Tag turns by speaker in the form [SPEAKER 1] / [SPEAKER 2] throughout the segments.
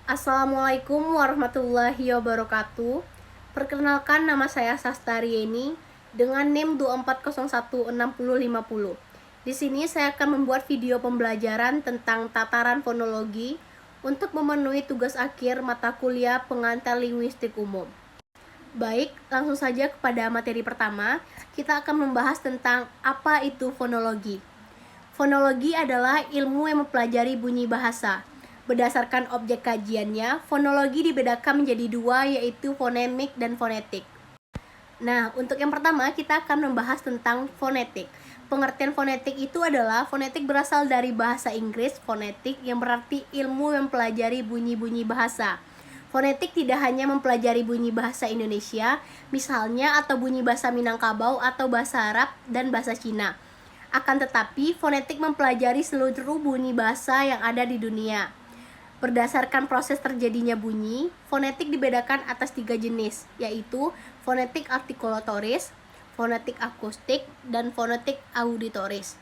[SPEAKER 1] Assalamualaikum warahmatullahi wabarakatuh. Perkenalkan, nama saya Sastari Yeni dengan NIM 24016050. Di sini saya akan membuat video pembelajaran tentang tataran fonologi untuk memenuhi tugas akhir mata kuliah pengantar linguistik umum. Baik, langsung saja kepada materi pertama. Kita akan membahas tentang apa itu fonologi. Fonologi adalah ilmu yang mempelajari bunyi bahasa. Berdasarkan objek kajiannya, fonologi dibedakan menjadi dua, yaitu fonemik dan fonetik. Nah, untuk yang pertama kita akan membahas tentang fonetik. Pengertian fonetik itu adalah fonetik berasal dari bahasa Inggris fonetik yang berarti ilmu yang mempelajari bunyi-bunyi bahasa. Fonetik tidak hanya mempelajari bunyi bahasa Indonesia, misalnya atau bunyi bahasa Minangkabau atau bahasa Arab dan bahasa Cina. Akan tetapi, fonetik mempelajari seluruh bunyi bahasa yang ada di dunia. Berdasarkan proses terjadinya bunyi, fonetik dibedakan atas 3 jenis, yaitu fonetik artikulatoris, fonetik akustik, dan fonetik auditoris.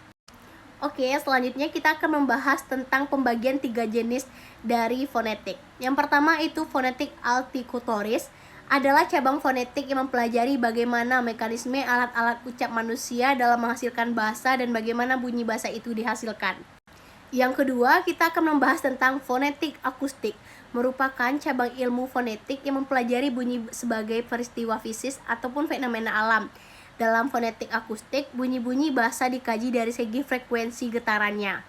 [SPEAKER 1] Oke, selanjutnya kita akan membahas tentang pembagian 3 jenis dari fonetik. Yang pertama itu fonetik artikulatoris, adalah cabang fonetik yang mempelajari bagaimana mekanisme alat-alat ucap manusia dalam menghasilkan bahasa dan bagaimana bunyi bahasa itu dihasilkan. Yang kedua, kita akan membahas tentang fonetik akustik, merupakan cabang ilmu fonetik yang mempelajari bunyi sebagai peristiwa fisik ataupun fenomena alam. Dalam fonetik akustik, bunyi-bunyi bahasa dikaji dari segi frekuensi getarannya.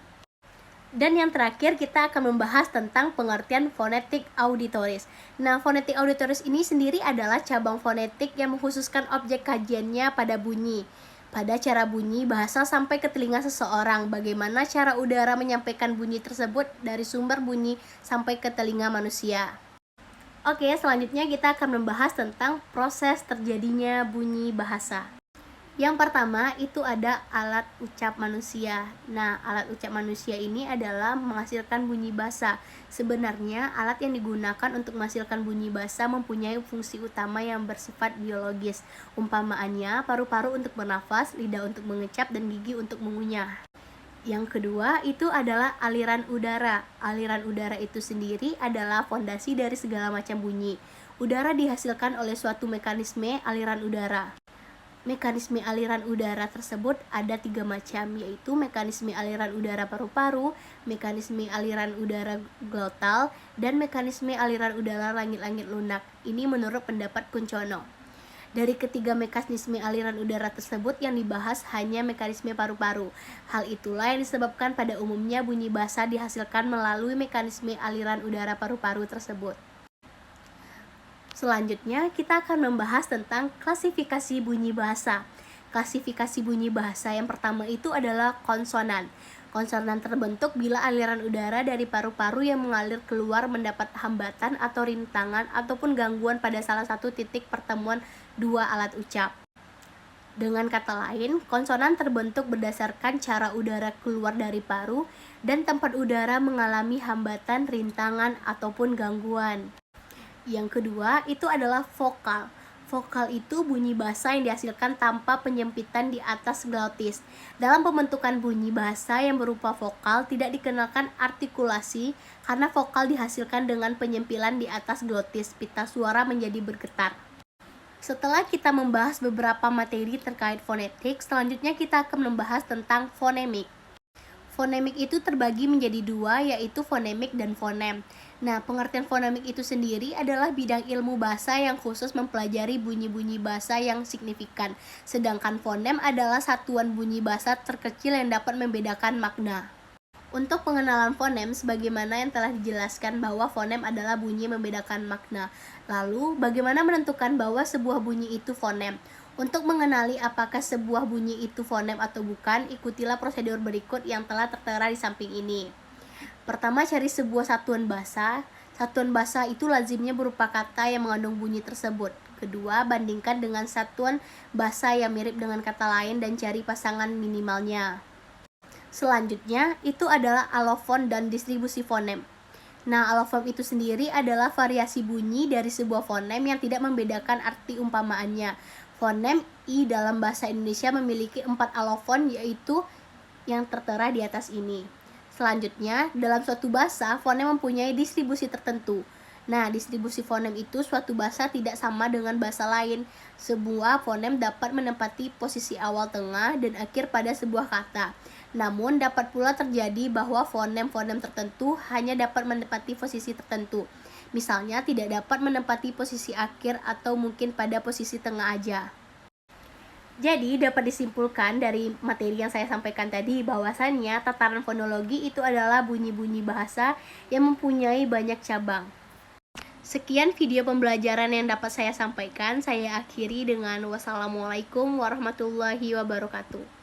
[SPEAKER 1] Dan yang terakhir, kita akan membahas tentang pengertian fonetik auditoris. Nah, fonetik auditoris ini sendiri adalah cabang fonetik yang mengkhususkan objek kajiannya pada bunyi, pada cara bunyi bahasa sampai ke telinga seseorang, bagaimana cara udara menyampaikan bunyi tersebut dari sumber bunyi sampai ke telinga manusia. Oke, selanjutnya kita akan membahas tentang proses terjadinya bunyi bahasa. Yang pertama itu ada alat ucap manusia. Nah, alat ucap manusia ini adalah menghasilkan bunyi bahasa. Sebenarnya alat yang digunakan untuk menghasilkan bunyi bahasa mempunyai fungsi utama yang bersifat biologis. Umpamaannya paru-paru untuk bernafas, lidah untuk mengecap, dan gigi untuk mengunyah. Yang kedua itu adalah aliran udara. Aliran udara itu sendiri adalah fondasi dari segala macam bunyi. Udara dihasilkan oleh suatu mekanisme aliran udara. Mekanisme aliran udara tersebut ada 3 macam, yaitu mekanisme aliran udara paru-paru, mekanisme aliran udara glotal, dan mekanisme aliran udara langit-langit lunak. Ini menurut pendapat Kuncono. Dari ketiga mekanisme aliran udara tersebut yang dibahas hanya mekanisme paru-paru. Hal itulah yang disebabkan pada umumnya bunyi bahasa dihasilkan melalui mekanisme aliran udara paru-paru tersebut. Selanjutnya, kita akan membahas tentang klasifikasi bunyi bahasa. Klasifikasi bunyi bahasa yang pertama itu adalah konsonan. Konsonan terbentuk bila aliran udara dari paru-paru yang mengalir keluar mendapat hambatan atau rintangan ataupun gangguan pada salah satu titik pertemuan dua alat ucap. Dengan kata lain, konsonan terbentuk berdasarkan cara udara keluar dari paru dan tempat udara mengalami hambatan, rintangan, ataupun gangguan. Yang kedua itu adalah vokal. Vokal itu bunyi bahasa yang dihasilkan tanpa penyempitan di atas glotis. Dalam pembentukan bunyi bahasa yang berupa vokal tidak dikenalkan artikulasi karena vokal dihasilkan dengan penyempilan di atas glotis. Pita suara menjadi bergetar. Setelah kita membahas beberapa materi terkait fonetik, selanjutnya kita akan membahas tentang fonemik. Fonemik itu terbagi menjadi dua, yaitu fonemik dan fonem. Nah, pengertian fonemik itu sendiri adalah bidang ilmu bahasa yang khusus mempelajari bunyi-bunyi bahasa yang signifikan. Sedangkan fonem adalah satuan bunyi bahasa terkecil yang dapat membedakan makna. Untuk pengenalan fonem, sebagaimana yang telah dijelaskan bahwa fonem adalah bunyi membedakan makna. Lalu, bagaimana menentukan bahwa sebuah bunyi itu fonem? Untuk mengenali apakah sebuah bunyi itu fonem atau bukan, ikutilah prosedur berikut yang telah tertera di samping ini. Pertama, cari sebuah satuan bahasa. Satuan bahasa itu lazimnya berupa kata yang mengandung bunyi tersebut. Kedua, bandingkan dengan satuan bahasa yang mirip dengan kata lain dan cari pasangan minimalnya. Selanjutnya, itu adalah alofon dan distribusi fonem. Nah, alofon itu sendiri adalah variasi bunyi dari sebuah fonem yang tidak membedakan arti umpamaannya. Fonem I dalam bahasa Indonesia memiliki 4 alofon, yaitu yang tertera di atas ini. Selanjutnya, dalam suatu bahasa, fonem mempunyai distribusi tertentu. Nah, distribusi fonem itu suatu bahasa tidak sama dengan bahasa lain. Sebuah fonem dapat menempati posisi awal, tengah, dan akhir pada sebuah kata. Namun, dapat pula terjadi bahwa fonem-fonem tertentu hanya dapat menempati posisi tertentu. Misalnya, tidak dapat menempati posisi akhir atau mungkin pada posisi tengah aja. Jadi, dapat disimpulkan dari materi yang saya sampaikan tadi bahwasannya tataran fonologi itu adalah bunyi-bunyi bahasa yang mempunyai banyak cabang. Sekian video pembelajaran yang dapat saya sampaikan. Saya akhiri dengan wassalamualaikum warahmatullahi wabarakatuh.